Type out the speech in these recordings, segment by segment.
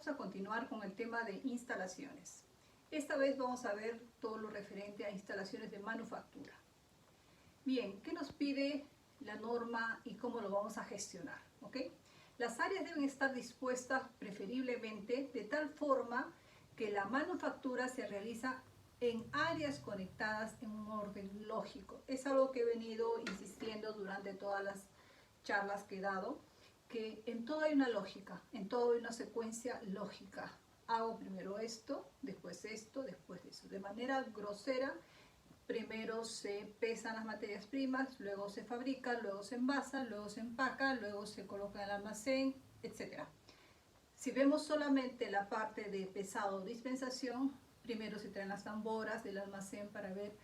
vamos a continuar con el tema de instalaciones. Esta vez vamos a ver todo lo referente a instalaciones de manufactura. Bien, ¿qué nos pide la norma y cómo lo vamos a gestionar? ¿Ok? Las áreas deben estar dispuestas preferiblemente de tal forma que la manufactura se realiza en áreas conectadas en un orden lógico. Es algo que he venido insistiendo durante todas las charlas que he dado, que en todo hay una lógica, en todo hay una secuencia lógica. Hago primero esto, después esto, después eso. De manera grosera, primero se pesan las materias primas, luego se fabrica, luego se envasa, luego se empaca, luego se coloca en el almacén, etc. Si vemos solamente la parte de pesado o dispensación, primero se traen las tamboras del almacén para ver,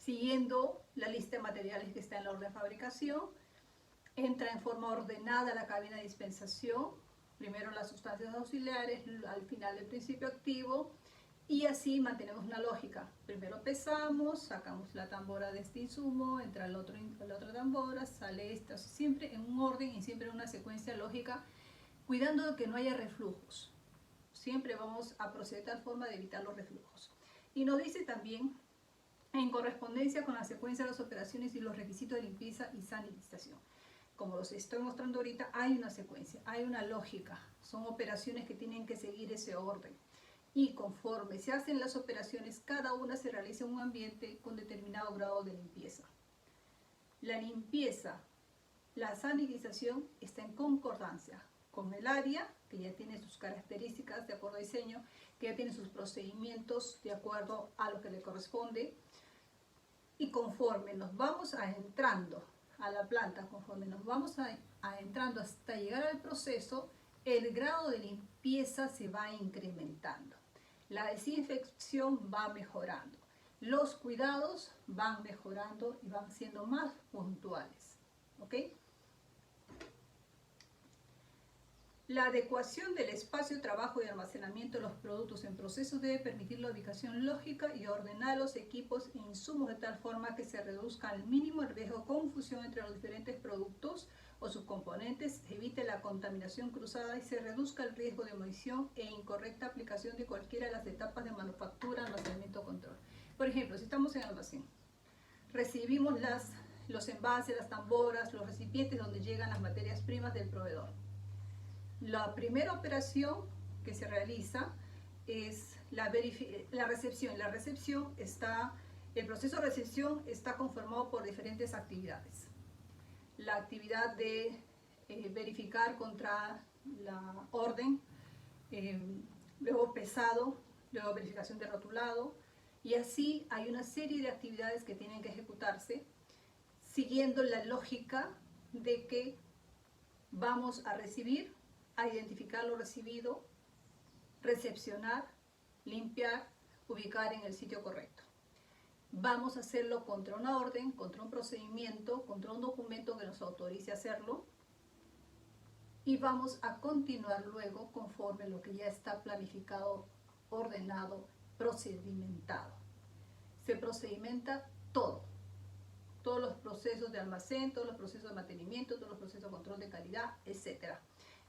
siguiendo la lista de materiales que está en la orden de fabricación, entra en forma ordenada la cabina de dispensación, primero las sustancias auxiliares, al final el principio activo, y así mantenemos una lógica. Primero pesamos, sacamos la tambora de este insumo, entra la otra tambora, sale esta, siempre en un orden y siempre en una secuencia lógica, cuidando de que no haya reflujos. Siempre vamos a proceder de tal forma de evitar los reflujos. Y nos dice también, en correspondencia con la secuencia de las operaciones y los requisitos de limpieza y sanitización. Como los estoy mostrando ahorita, hay una secuencia, hay una lógica. Son operaciones que tienen que seguir ese orden. Y conforme se hacen las operaciones, cada una se realiza en un ambiente con determinado grado de limpieza. La limpieza, la sanitización está en concordancia con el área, que ya tiene sus características de acuerdo a diseño, que ya tiene sus procedimientos de acuerdo a lo que le corresponde. Y conforme nos vamos entrando a la planta, conforme nos vamos entrando hasta llegar al proceso, el grado de limpieza se va incrementando. La desinfección va mejorando. Los cuidados van mejorando y van siendo más puntuales. ¿Ok? La adecuación del espacio, trabajo y almacenamiento de los productos en procesos debe permitir la ubicación lógica y ordenar los equipos e insumos de tal forma que se reduzca al mínimo el riesgo de confusión entre los diferentes productos o sus componentes, se evite la contaminación cruzada y se reduzca el riesgo de omisión e incorrecta aplicación de cualquiera de las etapas de manufactura, almacenamiento o control. Por ejemplo, si estamos en el almacén, recibimos los envases, las tamboras, los recipientes donde llegan las materias primas del proveedor. La primera operación que se realiza es la recepción. La recepción el proceso de recepción está conformado por diferentes actividades. La actividad de verificar contra la orden, luego pesado, luego verificación de rotulado, y así hay una serie de actividades que tienen que ejecutarse siguiendo la lógica de que vamos a recibir, a identificar lo recibido, recepcionar, limpiar, ubicar en el sitio correcto. Vamos a hacerlo contra una orden, contra un procedimiento, contra un documento que nos autorice a hacerlo, y vamos a continuar luego conforme lo que ya está planificado, ordenado, procedimentado. Se procedimenta todo. Todos los procesos de almacén, todos los procesos de mantenimiento, todos los procesos de control de calidad, etc.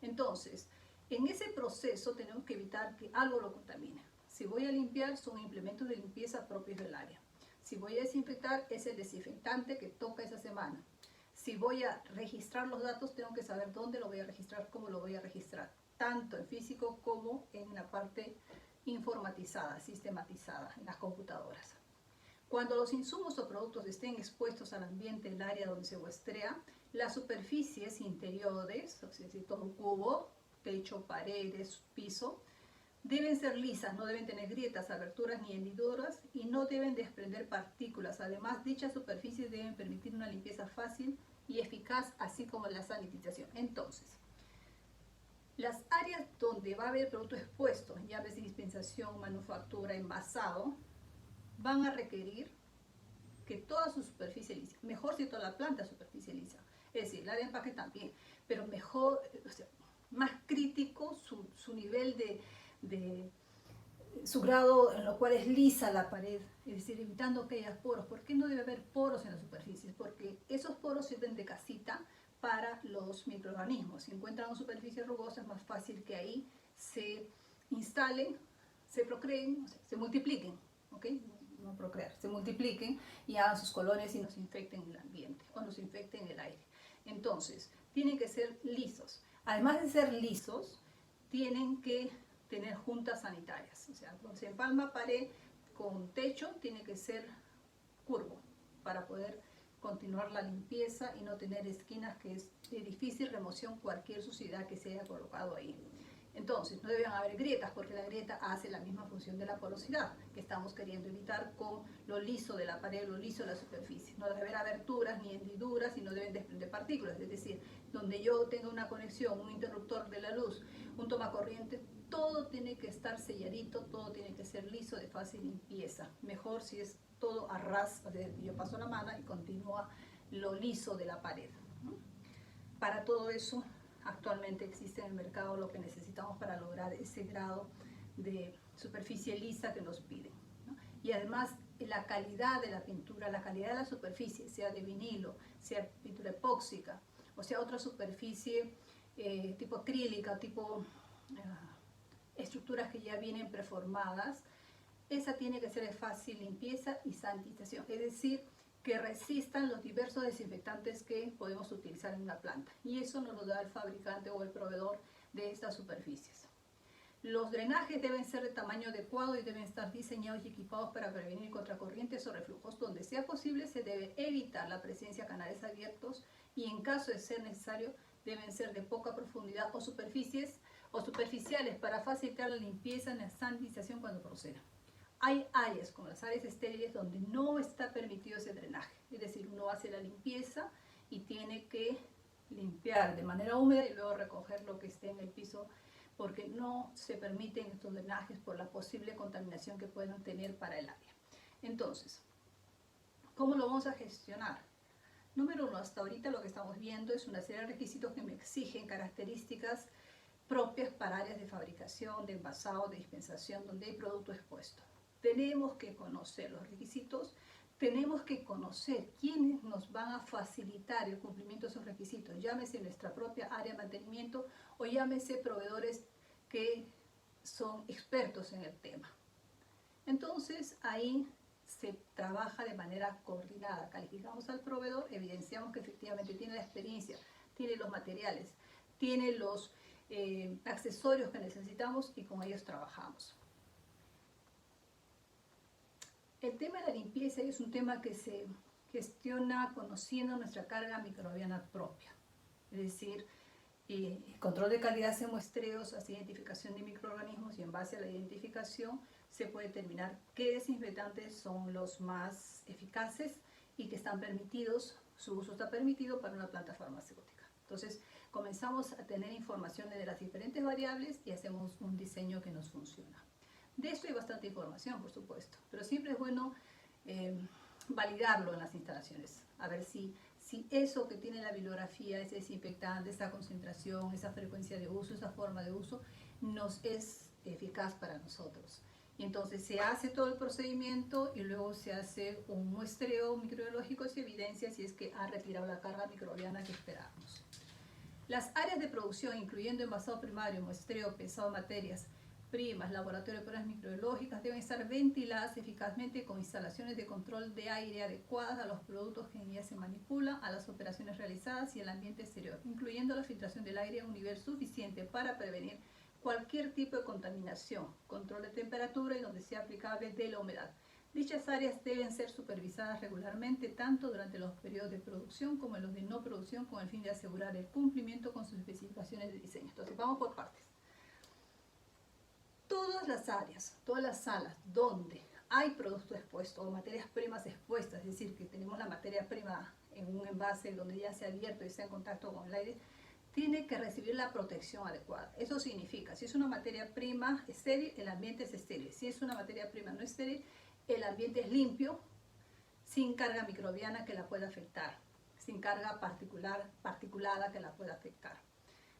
Entonces, en ese proceso tenemos que evitar que algo lo contamine. Si voy a limpiar, son implementos de limpieza propios del área. Si voy a desinfectar, es el desinfectante que toca esa semana. Si voy a registrar los datos, tengo que saber dónde lo voy a registrar, cómo lo voy a registrar, tanto en físico como en la parte informatizada, sistematizada, en las computadoras. Cuando los insumos o productos estén expuestos al ambiente del área donde se muestrea, las superficies interiores, es decir, todo un cubo, techo, paredes, piso, deben ser lisas, no deben tener grietas, aberturas ni hendiduras y no deben desprender partículas. Además, dichas superficies deben permitir una limpieza fácil y eficaz, así como la sanitización. Entonces, las áreas donde va a haber producto expuesto, llaves de dispensación, manufactura, envasado, van a requerir que toda su superficie lisa, mejor si toda la planta superficie lisa, es decir, el área de empaque también, pero mejor, o sea, más crítico su nivel de su grado en lo cual es lisa la pared, es decir, evitando que haya poros. ¿Por qué no debe haber poros en las superficies? Porque esos poros sirven de casita para los microorganismos. Si encuentran una superficie rugosa, es más fácil que ahí se instalen, se procreen, o sea, se multipliquen, ¿ok? No procrear, se multipliquen y hagan sus colonias y nos infecten el ambiente o nos infecten el aire. Entonces, tienen que ser lisos. Además de ser lisos, tienen que tener juntas sanitarias. O sea, cuando se empalma pared con techo, tiene que ser curvo para poder continuar la limpieza y no tener esquinas, que es de difícil remoción cualquier suciedad que se haya colocado ahí. Entonces, no deben haber grietas porque la grieta hace la misma función de la porosidad que estamos queriendo evitar con lo liso de la pared, lo liso de la superficie. No debe haber aberturas ni hendiduras y no deben desprender partículas. Es decir, donde yo tenga una conexión, un interruptor de la luz, un tomacorriente, todo tiene que estar selladito, todo tiene que ser liso, de fácil limpieza. Mejor si es todo a ras, o sea, yo paso la mano y continúa lo liso de la pared. Para todo eso, actualmente existe en el mercado lo que necesitamos para lograr ese grado de superficie lisa que nos piden, ¿no? Y además la calidad de la pintura, la calidad de la superficie, sea de vinilo, sea pintura epóxica, o sea otra superficie tipo acrílica, tipo estructuras que ya vienen preformadas, esa tiene que ser de fácil limpieza y sanitización, es decir, que resistan los diversos desinfectantes que podemos utilizar en una planta. Y eso nos lo da el fabricante o el proveedor de estas superficies. Los drenajes deben ser de tamaño adecuado y deben estar diseñados y equipados para prevenir contracorrientes o reflujos. Donde sea posible, se debe evitar la presencia de canales abiertos y en caso de ser necesario, deben ser de poca profundidad o superficiales para facilitar la limpieza y la sanitización cuando proceda. Hay áreas, como las áreas estériles, donde no está permitido ese drenaje. Es decir, uno hace la limpieza y tiene que limpiar de manera húmeda y luego recoger lo que esté en el piso, porque no se permiten estos drenajes por la posible contaminación que puedan tener para el área. Entonces, ¿cómo lo vamos a gestionar? Número uno, hasta ahorita lo que estamos viendo es una serie de requisitos que me exigen características propias para áreas de fabricación, de envasado, de dispensación, donde hay producto expuesto. Tenemos que conocer los requisitos, tenemos que conocer quiénes nos van a facilitar el cumplimiento de esos requisitos, llámese nuestra propia área de mantenimiento o llámese proveedores que son expertos en el tema. Entonces ahí se trabaja de manera coordinada, calificamos al proveedor, evidenciamos que efectivamente tiene la experiencia, tiene los materiales, tiene los accesorios que necesitamos y con ellos trabajamos. El tema de la limpieza es un tema que se gestiona conociendo nuestra carga microbiana propia, es decir, control de calidad hace muestreos, hace identificación de microorganismos y en base a la identificación se puede determinar qué desinfectantes son los más eficaces y que están permitidos, su uso está permitido para una planta farmacéutica. Entonces comenzamos a tener información de las diferentes variables y hacemos un diseño que nos funciona. De esto hay bastante información, por supuesto, pero siempre es bueno validarlo en las instalaciones, a ver si eso que tiene la bibliografía, ese desinfectante, esa concentración, esa frecuencia de uso, esa forma de uso, nos es eficaz para nosotros. Y entonces se hace todo el procedimiento y luego se hace un muestreo microbiológico y se evidencia si es que ha retirado la carga microbiana que esperábamos. Las áreas de producción, incluyendo envasado primario, muestreo, pesado de materias primas, laboratorio de pruebas microbiológicas, deben estar ventiladas eficazmente con instalaciones de control de aire adecuadas a los productos que en ellas se manipulan, a las operaciones realizadas y al ambiente exterior, incluyendo la filtración del aire a un nivel suficiente para prevenir cualquier tipo de contaminación, control de temperatura y donde sea aplicable de la humedad. Dichas áreas deben ser supervisadas regularmente tanto durante los periodos de producción como en los de no producción con el fin de asegurar el cumplimiento con sus especificaciones de diseño. Entonces vamos por partes. Todas las áreas, todas las salas donde hay producto expuesto o materias primas expuestas, es decir, que tenemos la materia prima en un envase donde ya se ha abierto y está en contacto con el aire, tiene que recibir la protección adecuada. Eso significa, si es una materia prima estéril, el ambiente es estéril. Si es una materia prima no estéril, el ambiente es limpio, sin carga microbiana que la pueda afectar, sin carga particulada que la pueda afectar,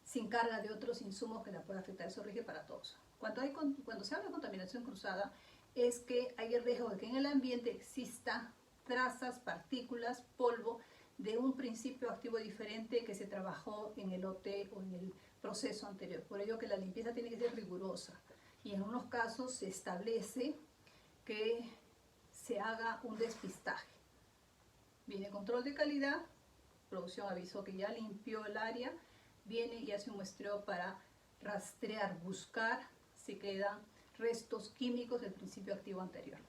sin carga de otros insumos que la pueda afectar. Eso rige para todos. Cuando se habla de contaminación cruzada, es que hay el riesgo de que en el ambiente exista trazas, partículas, polvo de un principio activo diferente que se trabajó en el lote o en el proceso anterior. Por ello que la limpieza tiene que ser rigurosa y en unos casos se establece que se haga un despistaje. Viene control de calidad, producción avisó que ya limpió el área, viene y hace un muestreo para rastrear, buscar si quedan restos químicos del principio activo anterior.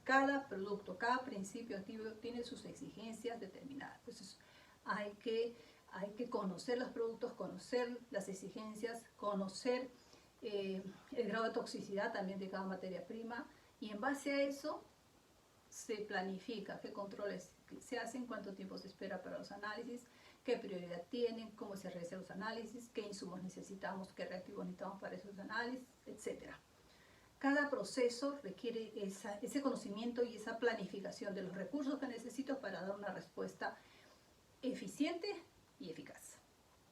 Cada producto, cada principio activo tiene sus exigencias determinadas. Entonces hay que conocer los productos, conocer las exigencias, conocer el grado de toxicidad también de cada materia prima, y en base a eso se planifica qué controles se hacen, cuánto tiempo se espera para los análisis, qué prioridad tienen, cómo se realizan los análisis, qué insumos necesitamos, qué reactivos necesitamos para esos análisis, etc. Cada proceso requiere ese conocimiento y esa planificación de los recursos que necesito para dar una respuesta eficiente y eficaz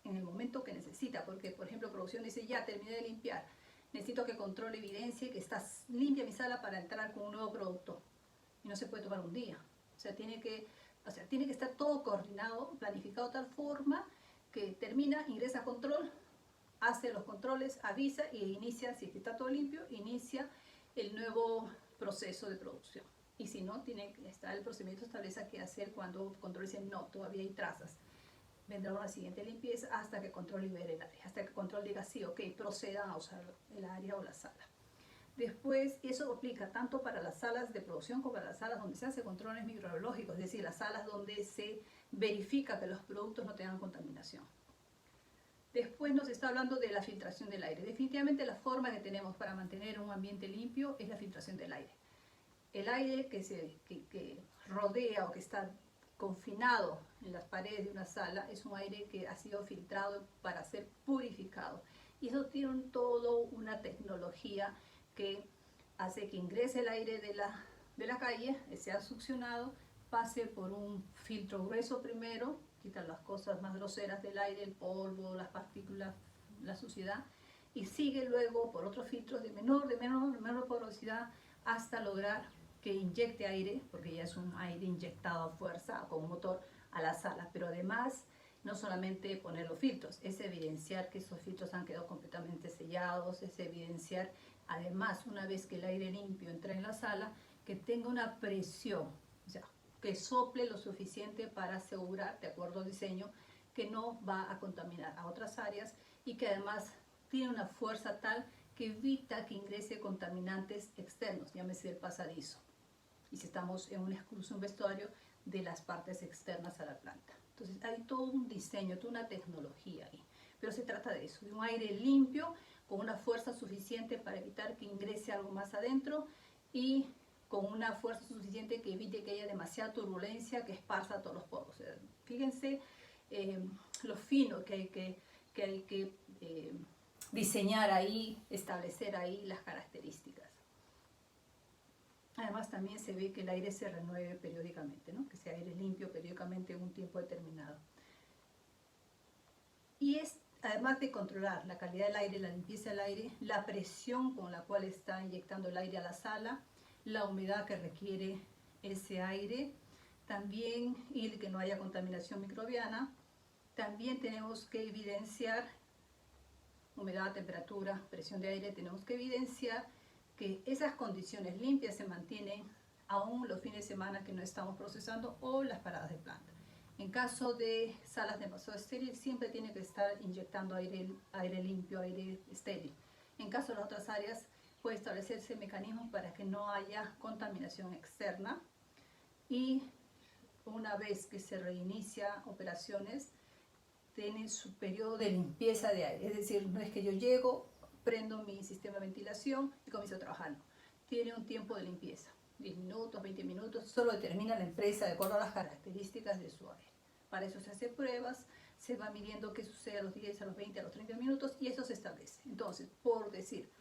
en el momento que necesita, porque por ejemplo producción dice ya terminé de limpiar, necesito que controle, evidencie que está limpia mi sala para entrar con un nuevo producto, y no se puede tomar un día. O sea, tiene que estar todo coordinado, planificado de tal forma que termina, ingresa a control, hace los controles, avisa y inicia, si está todo limpio, inicia el nuevo proceso de producción. Y si no, tiene que estar el procedimiento establece qué hacer cuando control dice no, todavía hay trazas. Vendrá una siguiente limpieza hasta que control libere el área, hasta que control diga sí, ok, procedan a usar el área o la sala. Después, eso aplica tanto para las salas de producción como para las salas donde se hace controles microbiológicos, es decir, las salas donde se verifica que los productos no tengan contaminación. Después nos está hablando de la filtración del aire. Definitivamente la forma que tenemos para mantener un ambiente limpio es la filtración del aire. El aire que rodea o que está confinado en las paredes de una sala es un aire que ha sido filtrado para ser purificado. Y eso tiene toda una tecnología que hace que ingrese el aire de la calle, sea succionado, pase por un filtro grueso primero, quitar las cosas más groseras del aire, el polvo, las partículas, la suciedad, y sigue luego por otros filtros de menor porosidad hasta lograr que inyecte aire, porque ya es un aire inyectado a fuerza con motor a la sala, pero además no solamente poner los filtros, es evidenciar que esos filtros han quedado completamente sellados, es evidenciar además una vez que el aire limpio entra en la sala, que tenga una presión, o sea, que sople lo suficiente para asegurar, de acuerdo al diseño, que no va a contaminar a otras áreas y que además tiene una fuerza tal que evita que ingrese contaminantes externos, llámese el pasadizo. Y si estamos en un exclusión vestuario, de las partes externas a la planta. Entonces hay todo un diseño, toda una tecnología ahí. Pero se trata de eso, de un aire limpio, con una fuerza suficiente para evitar que ingrese algo más adentro y con una fuerza suficiente que evite que haya demasiada turbulencia que esparza todos los poros. O sea, fíjense lo fino que hay que diseñar ahí, establecer ahí las características. Además también se ve que el aire se renueve periódicamente, ¿no? Que sea aire limpio periódicamente en un tiempo determinado. Y es, además de controlar la calidad del aire, la limpieza del aire, la presión con la cual está inyectando el aire a la sala, la humedad que requiere ese aire, también y que no haya contaminación microbiana. También tenemos que evidenciar humedad, temperatura, presión de aire, tenemos que evidenciar que esas condiciones limpias se mantienen aún los fines de semana que no estamos procesando o las paradas de planta. En caso de salas de envasado estéril, siempre tiene que estar inyectando aire limpio, aire estéril. En caso de las otras áreas, puede establecerse mecanismos para que no haya contaminación externa. Y una vez que se reinicia operaciones, tiene su periodo de limpieza de aire. Es decir, no es que yo llego, prendo mi sistema de ventilación y comienzo a trabajar. No. Tiene un tiempo de limpieza, 10 minutos, 20 minutos, solo determina la empresa de acuerdo a las características de su aire. Para eso se hacen pruebas, se va midiendo qué sucede a los 10, a los 20, a los 30 minutos y eso se establece. Entonces, por decir,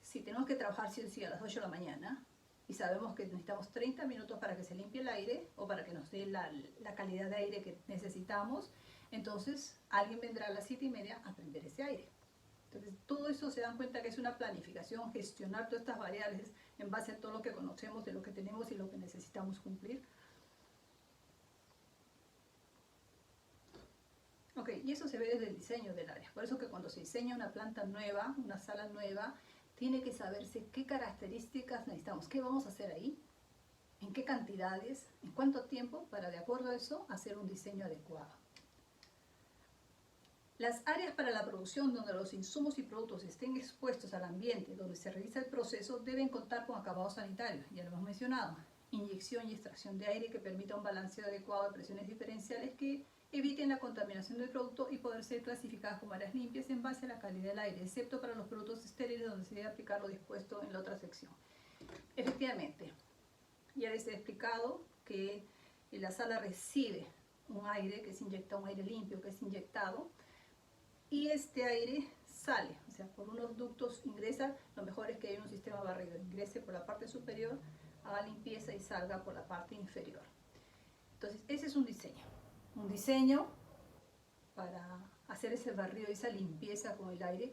si tenemos que trabajar sí o sí a las 8 de la mañana y sabemos que necesitamos 30 minutos para que se limpie el aire o para que nos dé la calidad de aire que necesitamos, entonces alguien vendrá a las 7:30 a prender ese aire. Entonces, todo eso se dan cuenta que es una planificación, gestionar todas estas variables en base a todo lo que conocemos, de lo que tenemos y lo que necesitamos cumplir. Ok, y eso se ve desde el diseño del área. Por eso que cuando se diseña una planta nueva, una sala nueva, tiene que saberse qué características necesitamos, qué vamos a hacer ahí, en qué cantidades, en cuánto tiempo, para de acuerdo a eso hacer un diseño adecuado. Las áreas para la producción donde los insumos y productos estén expuestos al ambiente donde se realiza el proceso deben contar con acabados sanitarios, ya lo hemos mencionado, inyección y extracción de aire que permita un balanceo adecuado de presiones diferenciales que eviten la contaminación del producto y poder ser clasificadas como áreas limpias en base a la calidad del aire, excepto para los productos estériles donde se debe aplicar lo dispuesto en la otra sección. Efectivamente, ya les he explicado que la sala recibe un aire que es inyectado, un aire limpio que es inyectado, y este aire sale, o sea, por unos ductos ingresa. Lo mejor es que haya un sistema barrido, ingrese por la parte superior, haga limpieza y salga por la parte inferior. Entonces, ese es un diseño para hacer ese barrido y esa limpieza con el aire,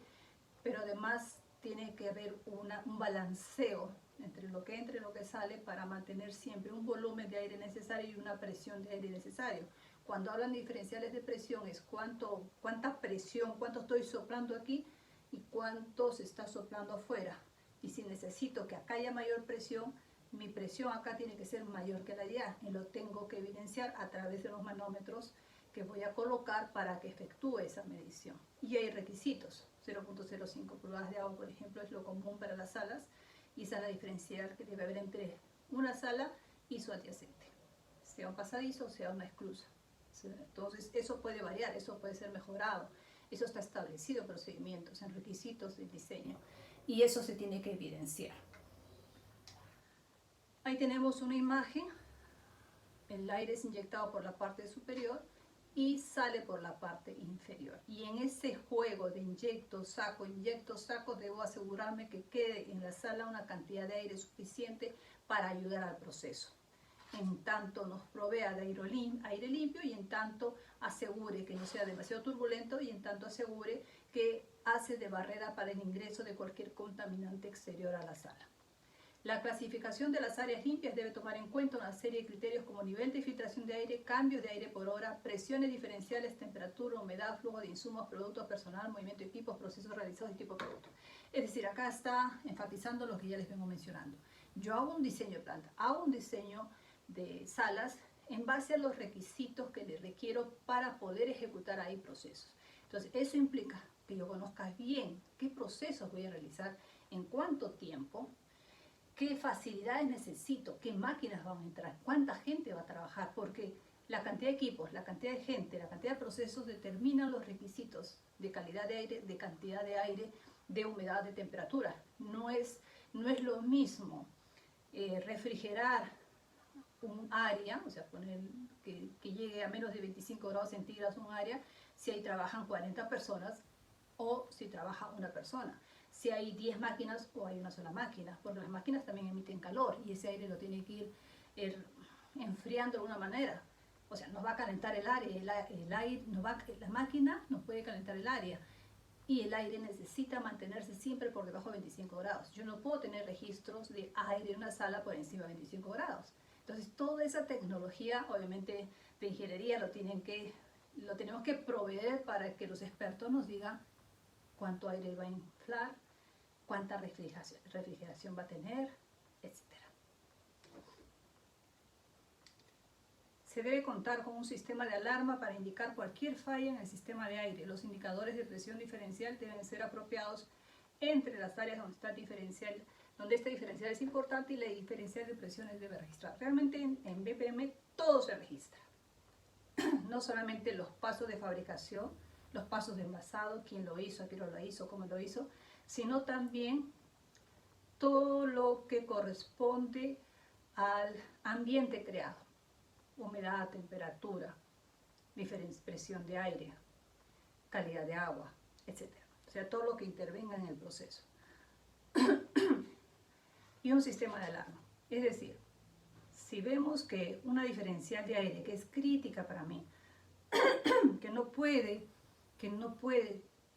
pero además tiene que haber un balanceo entre lo que entra y lo que sale para mantener siempre un volumen de aire necesario y una presión de aire necesario. Cuando hablan de diferenciales de presión es cuánta presión, cuánto estoy soplando aquí y cuánto se está soplando afuera. Y si necesito que acá haya mayor presión, mi presión acá tiene que ser mayor que la de allá y lo tengo que evidenciar a través de los manómetros que voy a colocar para que efectúe esa medición. Y hay requisitos. 0.05 pulgadas de agua, por ejemplo, es lo común para las salas, y esa es la diferencial que debe haber entre una sala y su adyacente, sea un pasadizo o sea una esclusa. Entonces, eso puede variar, eso puede ser mejorado, eso está establecido en procedimientos, en requisitos del diseño, y eso se tiene que evidenciar. Ahí tenemos una imagen, el aire es inyectado por la parte superior y sale por la parte inferior. Y en ese juego de inyecto, saco, debo asegurarme que quede en la sala una cantidad de aire suficiente para ayudar al proceso. En tanto nos provea de aire limpio y en tanto asegure que no sea demasiado turbulento y en tanto asegure que hace de barrera para el ingreso de cualquier contaminante exterior a la sala. La clasificación de las áreas limpias debe tomar en cuenta una serie de criterios como nivel de filtración de aire, cambios de aire por hora, presiones diferenciales, temperatura, humedad, flujo de insumos, productos, personal, movimiento de equipos, procesos realizados y tipo de producto. Es decir, acá está enfatizando lo que ya les vengo mencionando. Yo hago un diseño de planta, hago un diseño de salas en base a los requisitos que le requiero para poder ejecutar ahí procesos. Entonces, eso implica que yo conozca bien qué procesos voy a realizar, en cuánto tiempo, qué facilidades necesito, qué máquinas van a entrar, cuánta gente va a trabajar, porque la cantidad de equipos, la cantidad de gente, la cantidad de procesos determinan los requisitos de calidad de aire, de cantidad de aire, de humedad, de temperatura. No es lo mismo refrigerar un área, o sea, poner que llegue a menos de 25 grados centígrados un área, si ahí trabajan 40 personas o si trabaja una persona. Si hay 10 máquinas o hay una sola máquina, porque las máquinas también emiten calor y ese aire lo tiene que ir enfriando de alguna manera. O sea, nos va a calentar el área, la máquina nos puede calentar el área y el aire necesita mantenerse siempre por debajo de 25 grados. Yo no puedo tener registros de aire en una sala por encima de 25 grados. Entonces, toda esa tecnología, obviamente, de ingeniería lo tenemos que proveer para que los expertos nos digan cuánto aire va a inflar, cuánta refrigeración va a tener, etc. Se debe contar con un sistema de alarma para indicar cualquier falla en el sistema de aire. Los indicadores de presión diferencial deben ser apropiados entre las áreas donde está donde este diferencial es importante y la diferencial de presiones debe registrar. Realmente en BPM todo se registra. No solamente los pasos de fabricación, los pasos de envasado, quién lo hizo, a qué hora lo hizo, cómo lo hizo, sino también todo lo que corresponde al ambiente creado. Humedad, temperatura, presión de aire, calidad de agua, etc. O sea, todo lo que intervenga en el proceso. Y un sistema de alarma. Es decir, si vemos que una diferencial de aire que es crítica para mí, que no puede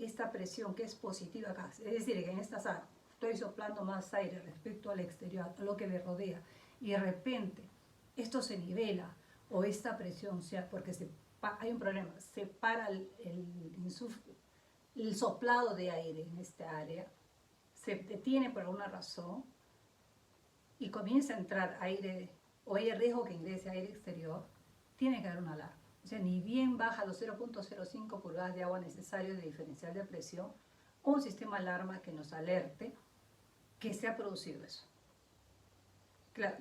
esta presión que es positiva acá, es decir, que en esta sala estoy soplando más aire respecto al exterior, a lo que me rodea, y de repente esto se nivela, o esta presión, sea porque se hay un problema, se para el soplado de aire en esta área, se detiene por alguna razón y comienza a entrar aire, o hay riesgo que ingrese aire exterior, tiene que haber una alarma. O sea, ni bien baja los 0.05 pulgadas de agua necesarios de diferencial de presión, un sistema alarma que nos alerte que se ha producido eso. Claro,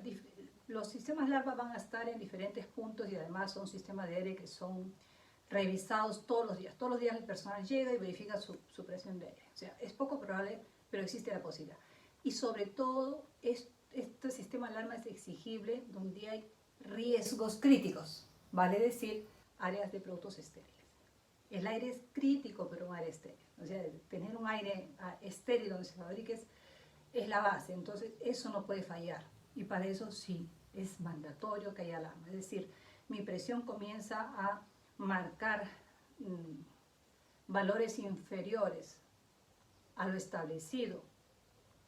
los sistemas alarma van a estar en diferentes puntos y además son sistemas de aire que son revisados todos los días. Todos los días el personal llega y verifica su presión de aire. O sea, es poco probable, pero existe la posibilidad. Y sobre todo, este sistema alarma es exigible donde hay riesgos críticos, vale decir, áreas de productos estériles. El aire es crítico, pero un aire estéril. O sea, tener un aire estéril donde se fabrique es la base. Entonces, eso no puede fallar. Y para eso sí, es mandatorio que haya alarma. Es decir, mi presión comienza a marcar valores inferiores a lo establecido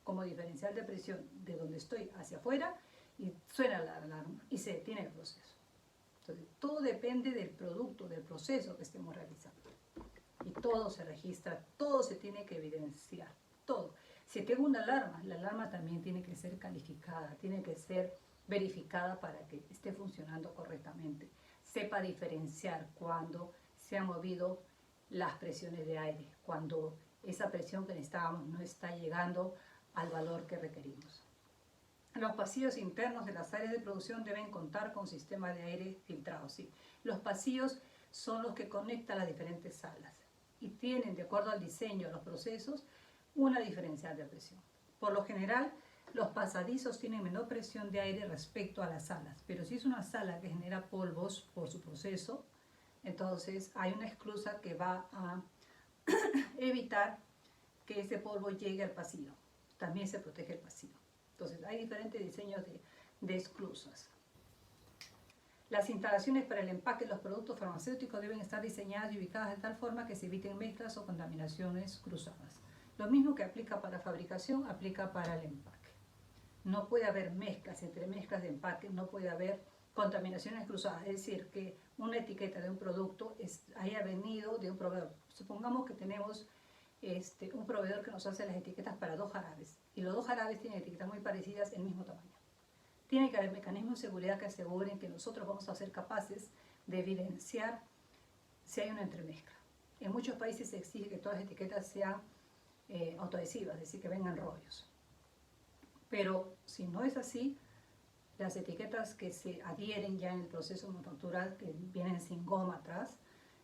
como diferencial de presión de donde estoy hacia afuera y suena la alarma y se detiene el proceso. Entonces, todo depende del producto, del proceso que estemos realizando. Y todo se registra, todo se tiene que evidenciar, todo. Si tengo una alarma, la alarma también tiene que ser calificada, tiene que ser verificada para que esté funcionando correctamente. Sepa diferenciar cuando se han movido las presiones de aire, cuando esa presión que necesitábamos no está llegando al valor que requerimos. Los pasillos internos de las áreas de producción deben contar con sistemas de aire filtrado. Sí. Los pasillos son los que conectan las diferentes salas y tienen, de acuerdo al diseño de los procesos, una diferencial de presión. Por lo general, los pasadizos tienen menor presión de aire respecto a las salas, pero si es una sala que genera polvos por su proceso, entonces hay una esclusa que va a evitar que ese polvo llegue al pasillo. También se protege el pasillo. Entonces, hay diferentes diseños de esclusas. Las instalaciones para el empaque de los productos farmacéuticos deben estar diseñadas y ubicadas de tal forma que se eviten mezclas o contaminaciones cruzadas. Lo mismo que aplica para fabricación, aplica para el empaque. No puede haber mezclas, entre mezclas de empaque, no puede haber contaminaciones cruzadas. Es decir, que una etiqueta de un producto haya venido de un proveedor. Supongamos que tenemos un proveedor que nos hace las etiquetas para 2 jarabes y los 2 jarabes tienen etiquetas muy parecidas en el mismo tamaño. Tiene que haber mecanismos de seguridad que aseguren que nosotros vamos a ser capaces de evidenciar si hay una entremezcla. En muchos países se exige que todas las etiquetas sean autoadhesivas, es decir, que vengan rollos. Pero si no es así, las etiquetas que se adhieren ya en el proceso manufactural, que vienen sin goma atrás,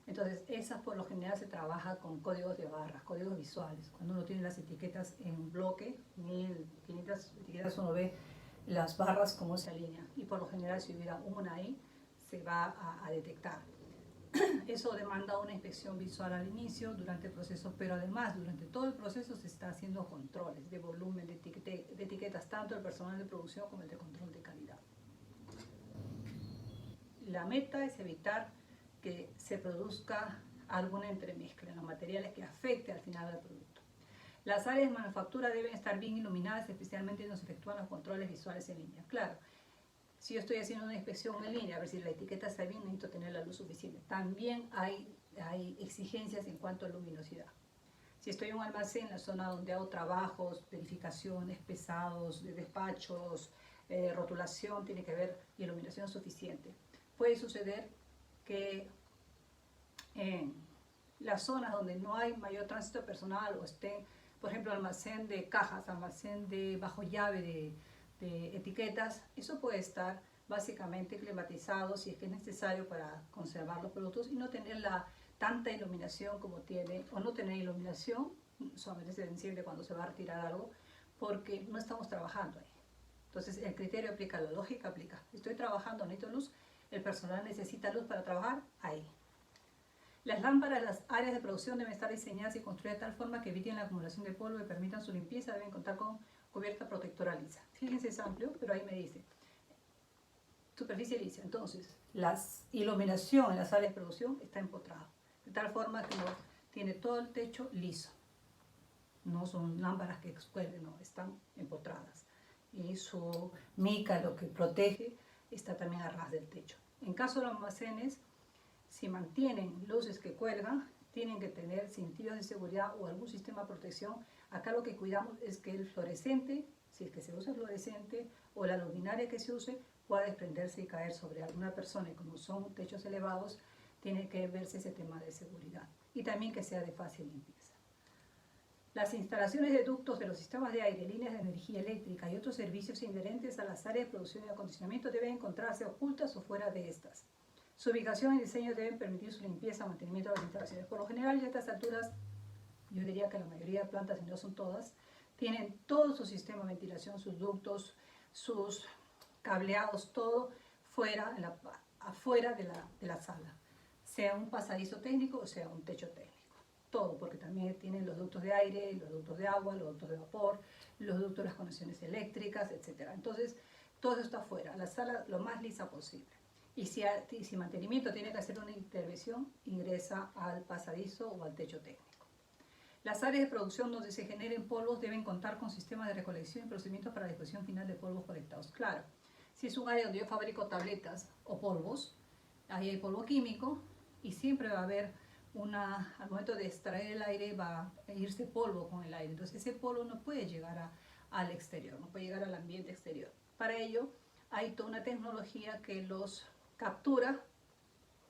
entonces esas por lo general se trabaja con códigos de barras, códigos visuales. Cuando uno tiene las etiquetas en bloque, 1500 etiquetas, uno ve las barras cómo se alinean. Y por lo general si hubiera una ahí, se va a detectar. Eso demanda una inspección visual al inicio, durante el proceso, pero además durante todo el proceso se está haciendo controles de volumen, de etiquetas, tanto el personal de producción como el de control de calidad. La meta es evitar que se produzca alguna entremezcla en los materiales que afecte al final del producto. Las áreas de manufactura deben estar bien iluminadas, especialmente cuando se efectúan los controles visuales en línea. Claro, si yo estoy haciendo una inspección en línea, a ver si la etiqueta está bien, necesito tener la luz suficiente. También hay exigencias en cuanto a luminosidad. Si estoy en un almacén, en la zona donde hago trabajos, verificaciones, pesados, de despachos, rotulación, tiene que haber iluminación suficiente. Puede suceder que en las zonas donde no hay mayor tránsito personal o estén, por ejemplo, almacén de cajas, almacén de bajo llave de etiquetas, eso puede estar básicamente climatizado si es que es necesario para conservar los productos y no tener tanta iluminación como tiene, o no tener iluminación, solamente se enciende cuando se va a retirar algo, porque no estamos trabajando ahí. Entonces el criterio aplica, la lógica aplica. Estoy trabajando, necesito luz, el personal necesita luz para trabajar, ahí. Las lámparas de las áreas de producción deben estar diseñadas y construidas de tal forma que eviten la acumulación de polvo y permitan su limpieza, deben contar con cubierta protectora lisa. Fíjense, es amplio, pero ahí me dice superficie lisa. Entonces, la iluminación en las áreas de producción está empotrada, de tal forma que no tiene todo el techo liso. No son lámparas que excuelgan, no, están empotradas. Y su mica, lo que protege, está también a ras del techo. En caso de los almacenes, si mantienen luces que cuelgan, tienen que tener cintillos de seguridad o algún sistema de protección. Acá lo que cuidamos es que el fluorescente, si es que se usa fluorescente, o la luminaria que se use, pueda desprenderse y caer sobre alguna persona. Y como son techos elevados, tiene que verse ese tema de seguridad. Y también que sea de fácil limpieza. Las instalaciones de ductos de los sistemas de aire, líneas de energía eléctrica y otros servicios inherentes a las áreas de producción y acondicionamiento deben encontrarse ocultas o fuera de estas. Su ubicación y diseño deben permitir su limpieza, mantenimiento de las instalaciones. Por lo general, ya a estas alturas, yo diría que la mayoría de plantas, si no son todas, tienen todo su sistema de ventilación, sus ductos, sus cableados, todo fuera, afuera de la sala. Sea un pasadizo técnico o sea un techo técnico. Todo, porque también tienen los ductos de aire, los ductos de agua, los ductos de vapor, los ductos de las conexiones eléctricas, etc. Entonces, todo eso está afuera, la sala lo más lisa posible. Y si mantenimiento tiene que hacer una intervención, ingresa al pasadizo o al techo técnico. Las áreas de producción donde se generen polvos deben contar con sistemas de recolección y procedimientos para la disposición final de polvos colectados. Claro, si es un área donde yo fabrico tabletas o polvos, ahí hay polvo químico y siempre va a haber al momento de extraer el aire va a irse polvo con el aire. Entonces ese polvo no puede llegar al exterior, no puede llegar al ambiente exterior. Para ello hay toda una tecnología que los captura,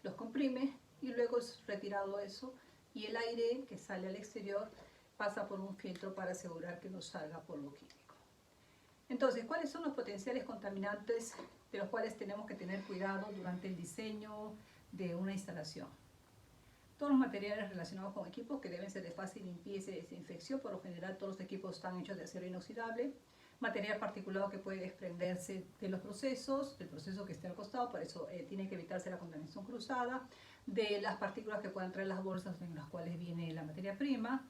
los comprime y luego es retirado eso y el aire que sale al exterior pasa por un filtro para asegurar que no salga polvo químico. Entonces, ¿cuáles son los potenciales contaminantes de los cuales tenemos que tener cuidado durante el diseño de una instalación? Todos los materiales relacionados con equipos que deben ser de fácil limpieza y desinfección. Por lo general, todos los equipos están hechos de acero inoxidable. Material particulado que puede desprenderse de los procesos, del proceso que esté al costado, por eso tiene que evitarse la contaminación cruzada, de las partículas que puedan traer las bolsas en las cuales viene la materia prima,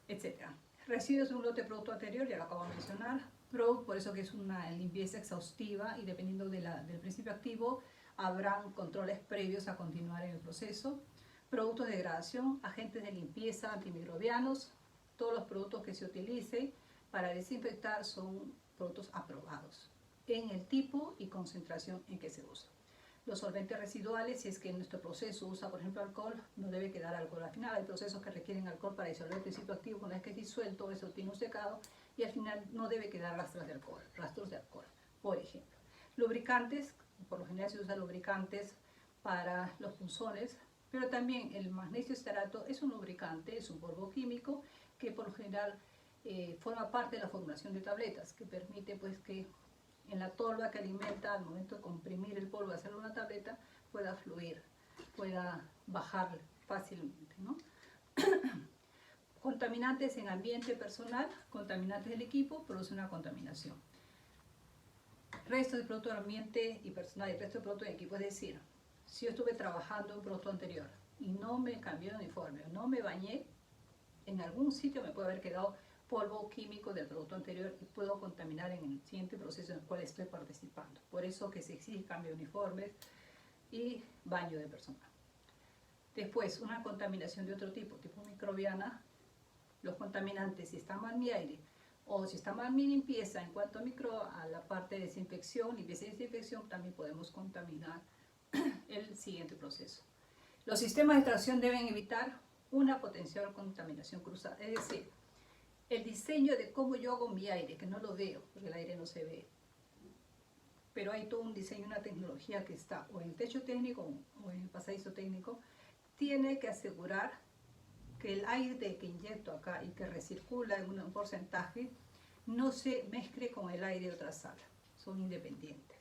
etc. Residuos de un lote de producto anterior, ya lo acabo de mencionar. Por eso que es una limpieza exhaustiva y dependiendo del principio activo, habrán controles previos a continuar en el proceso. Productos de degradación, agentes de limpieza, antimicrobianos, todos los productos que se utilicen para desinfectar son productos aprobados en el tipo y concentración en que se usa. Los solventes residuales, si es que en nuestro proceso usa, por ejemplo, alcohol, no debe quedar alcohol. Al final hay procesos que requieren alcohol para disolver el principio activo, una vez que es disuelto, eso tiene un secado y al final no debe quedar rastros de alcohol, por ejemplo. Lubricantes, por lo general se usan lubricantes para los punzones, pero también el magnesio citrato es un lubricante, es un polvo químico que por lo general forma parte de la formulación de tabletas, que permite pues que en la tolva que alimenta al momento de comprimir el polvo y hacer una tableta pueda fluir, pueda bajar fácilmente, ¿no? Contaminantes en ambiente personal, contaminantes del equipo, produce una contaminación. Restos de producto del ambiente y personal y resto de producto del equipo, es decir, si yo estuve trabajando en un producto anterior y no me cambié de uniforme, no me bañé, en algún sitio me puede haber quedado polvo químico del producto anterior y puedo contaminar en el siguiente proceso en el cual estoy participando. Por eso que se exige cambio de uniformes y baño de personal. Después, una contaminación de otro tipo microbiana. Los contaminantes, si está mal mi aire o si está mal mi limpieza en cuanto a la parte de desinfección, limpieza y desinfección, también podemos contaminar el siguiente proceso. Los sistemas de extracción deben evitar una potencial contaminación cruzada, es decir, el diseño de cómo yo hago mi aire, que no lo veo, porque el aire no se ve, pero hay todo un diseño, una tecnología que está o en el techo técnico o en el pasadizo técnico, tiene que asegurar que el aire que inyecto acá y que recircula en un porcentaje no se mezcle con el aire de otra sala, son independientes.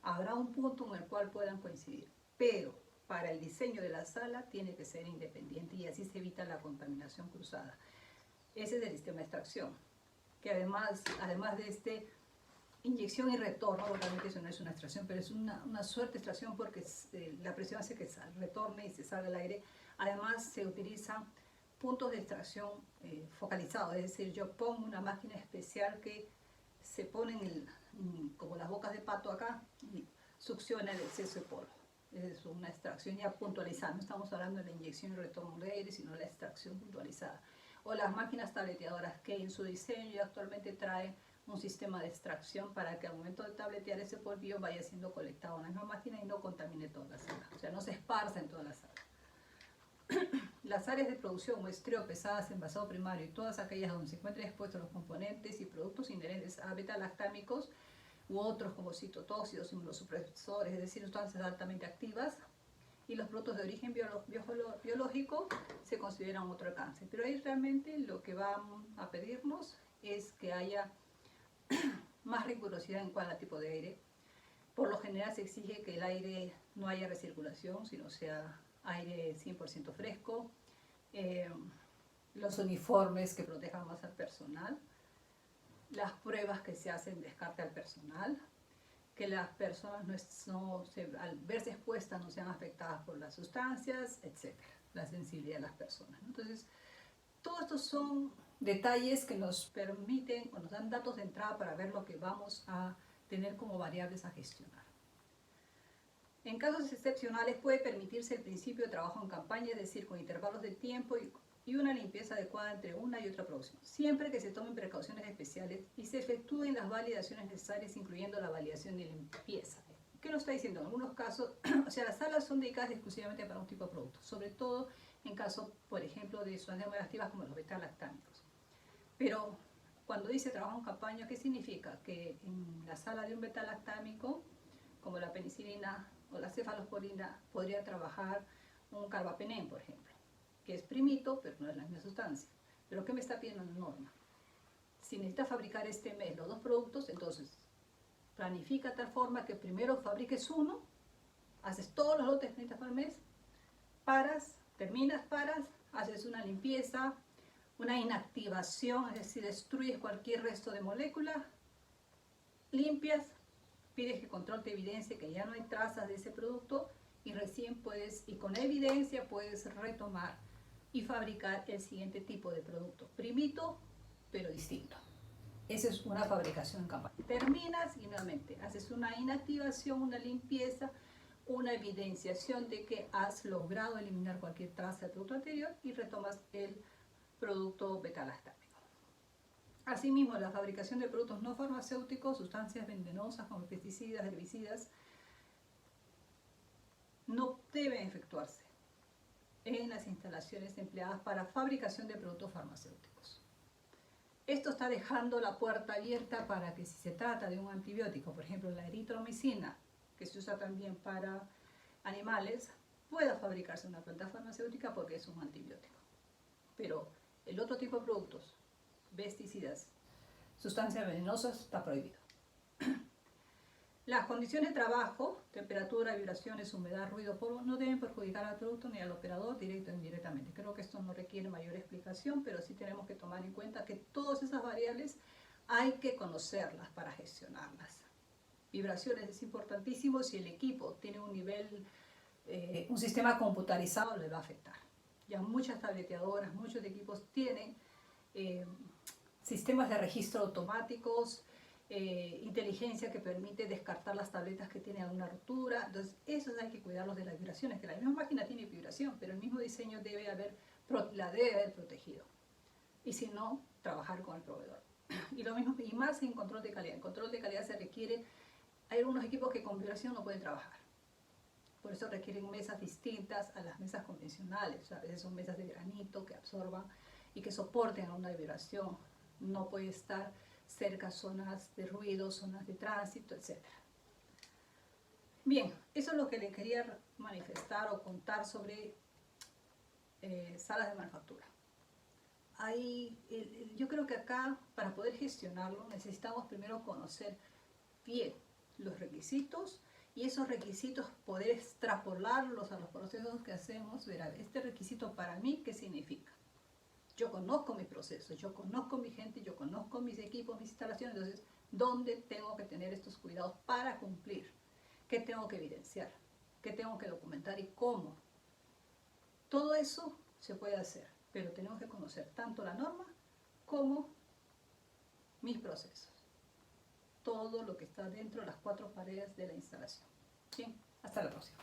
Habrá un punto en el cual puedan coincidir, pero para el diseño de la sala tiene que ser independiente y así se evita la contaminación cruzada. Ese es el sistema de extracción, que además de inyección y retorno, realmente eso no es una extracción, pero es una suerte de extracción porque la presión hace que retorne y se salga el aire. Además se utilizan puntos de extracción focalizados, es decir, yo pongo una máquina especial que se pone como las bocas de pato acá y succiona el exceso de polvo. Es una extracción ya puntualizada, no estamos hablando de la inyección y retorno de aire, sino la extracción puntualizada. O las máquinas tableteadoras que en su diseño actualmente traen un sistema de extracción para que al momento de tabletear ese polvillo vaya siendo colectado en la misma máquina y no contamine toda la sala, o sea, no se esparza en toda la sala. Las áreas de producción, muestreo, pesadas, envasado primario y todas aquellas donde se encuentren expuestos los componentes y productos inherentes a beta-lactámicos u otros como citotóxidos, inmunosupresores, es decir, sustancias altamente activas, y los productos de origen biológico se consideran otro alcance. Pero ahí realmente lo que van a pedirnos es que haya más rigurosidad en cuanto al tipo de aire. Por lo general se exige que el aire no haya recirculación, sino sea aire 100% fresco, los uniformes que protejan más al personal, las pruebas que se hacen descarte al personal, que las personas al verse expuestas no sean afectadas por las sustancias, etc. La sensibilidad de las personas. Entonces, todos estos son detalles que nos permiten o nos dan datos de entrada para ver lo que vamos a tener como variables a gestionar. En casos excepcionales puede permitirse el principio de trabajo en campaña, es decir, con intervalos de tiempo y una limpieza adecuada entre una y otra producción, siempre que se tomen precauciones especiales y se efectúen las validaciones necesarias, incluyendo la validación de limpieza. ¿Qué nos está diciendo? En algunos casos, o sea, las salas son dedicadas exclusivamente para un tipo de producto, sobre todo en caso, por ejemplo, de sustancias muy activas como los beta-lactámicos. Pero cuando dice trabajo en campaña, ¿qué significa? Que en la sala de un beta-lactámico, como la penicilina o la cefalosporina, podría trabajar un carbapenem, por ejemplo, que es primito, pero no es la misma sustancia. ¿Pero qué me está pidiendo la norma? Si necesitas fabricar este mes los dos productos, entonces planifica de tal forma que primero fabriques uno, haces todos los lotes que necesitas para el mes, paras, haces una limpieza, una inactivación, es decir, destruyes cualquier resto de molécula, limpias, pides que control te evidencie que ya no hay trazas de ese producto y recién puedes, y con evidencia puedes retomar y fabricar el siguiente tipo de producto, primito pero distinto. Esa es una fabricación en campaña. Terminas y nuevamente haces una inactivación, una limpieza, una evidenciación de que has logrado eliminar cualquier traza del producto anterior y retomas el producto beta-lactámico. Asimismo, la fabricación de productos no farmacéuticos, sustancias venenosas como pesticidas, herbicidas, no deben efectuarse en las instalaciones empleadas para fabricación de productos farmacéuticos. Esto está dejando la puerta abierta para que si se trata de un antibiótico, por ejemplo la eritromicina, que se usa también para animales, pueda fabricarse en una planta farmacéutica porque es un antibiótico. Pero el otro tipo de productos, pesticidas, sustancias venenosas, está prohibido. Las condiciones de trabajo, temperatura, vibraciones, humedad, ruido, polvo, no deben perjudicar al producto ni al operador directo o indirectamente. Creo que esto no requiere mayor explicación, pero sí tenemos que tomar en cuenta que todas esas variables hay que conocerlas para gestionarlas. Vibraciones es importantísimo. Si el equipo tiene un nivel, un sistema computarizado, le va a afectar. Ya muchas tableteadoras, muchos equipos tienen sistemas de registro automáticos, inteligencia que permite descartar las tabletas que tienen alguna rotura. Entonces, esos hay que cuidarlos de las vibraciones, que la misma máquina tiene vibración, pero el mismo diseño la debe haber protegido. Y si no, trabajar con el proveedor. Y lo mismo, y más en control de calidad. En control de calidad se requiere, hay algunos equipos que con vibración no pueden trabajar. Por eso requieren mesas distintas a las mesas convencionales. A veces son mesas de granito que absorban y que soporten a una vibración. No puede estar cerca zonas de ruido, zonas de tránsito, etc. Bien, eso es lo que le quería manifestar o contar sobre salas de manufactura. Yo creo que acá, para poder gestionarlo, necesitamos primero conocer bien los requisitos y esos requisitos poder extrapolarlos a los procesos que hacemos. Ver, este requisito para mí, ¿qué significa? Yo conozco mis procesos, yo conozco mi gente, yo conozco mis equipos, mis instalaciones. Entonces, ¿dónde tengo que tener estos cuidados para cumplir? ¿Qué tengo que evidenciar? ¿Qué tengo que documentar y cómo? Todo eso se puede hacer, pero tenemos que conocer tanto la norma como mis procesos. Todo lo que está dentro de las 4 paredes de la instalación. Bien, hasta la próxima.